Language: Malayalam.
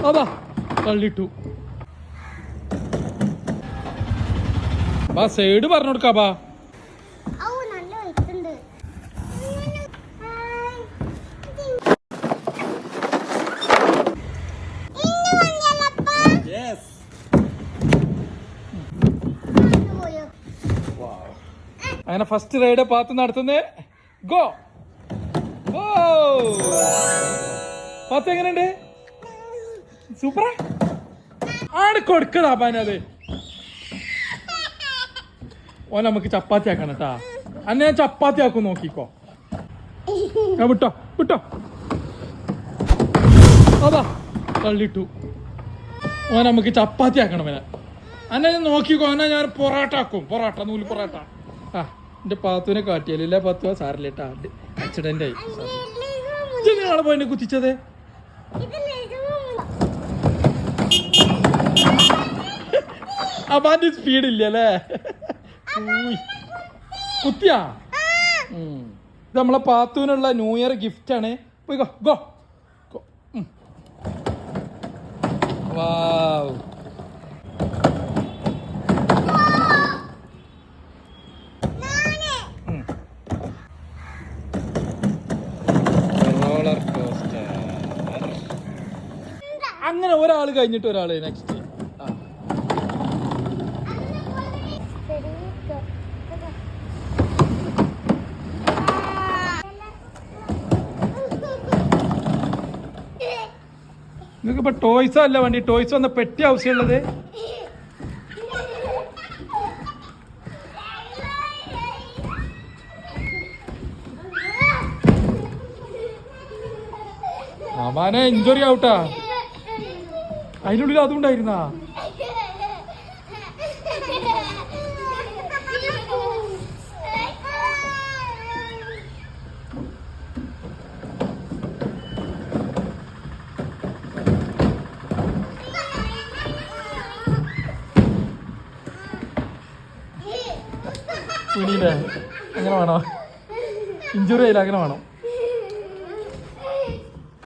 അതാ തള്ളിട്ടു. ബാ സൈഡ് പറഞ്ഞു കൊടുക്കാ. ബാ അങ്ങനെ ഫസ്റ്റ് റൈഡ് പാത്ത് നടത്തുന്നേ. ഗോ പാത്ത് എങ്ങനെയുണ്ട്? സൂപ്പറാ. ആണ് കൊടുക്കടാ പാനത്. ഓ നമുക്ക് ചപ്പാത്തി ആക്കണം കേട്ടാ. അന്നെ ഞാൻ ചപ്പാത്തി ആക്കും, നോക്കിക്കോ. വിട്ടോ വിട്ടോ. അതാ തള്ളിട്ടു. ഓ നമുക്ക് ചപ്പാത്തി ആക്കണം അവനെ. അന്നെ നോക്കിക്കോ. എന്നാ ഞാൻ പൊറോട്ട ആക്കും. പൊറോട്ട, നൂല് പൊറോട്ട. ആ എന്റെ പാത്തുവിനെ കാട്ടിയല്ല. പാത്തുവ സാറിലേട്ടാ, ആക്സിഡന്റ് ആയി. നാളെ പോയി കുത്തിച്ചത്. അപ്പാന്റെ സ്പീഡ് ഇല്ലല്ലേ. കുത്തിയാ. ഇത് നമ്മളെ പാത്തുവിനുള്ള ന്യൂ ഇയർ ഗിഫ്റ്റ് ആണ്. പോയിക്കോ. Go go. വാവ്. അങ്ങനെ ഒരാള് കഴിഞ്ഞിട്ട് ഒരാള് നെക്സ്റ്റ്. നിങ്ങൾക്ക് ഇപ്പൊ ടോയ്സ് അല്ല വണ്ടി. ടോയ്സ് വന്ന പെട്ടി ആവശ്യമുള്ളത്. Amane injury ആവട്ടാ. അതിനുള്ളിൽ അതുണ്ടായിരുന്നാ. പിന്നീട് അങ്ങനെ വേണോ? ഇഞ്ചുറി ആയില്ല, അങ്ങനെ വേണം.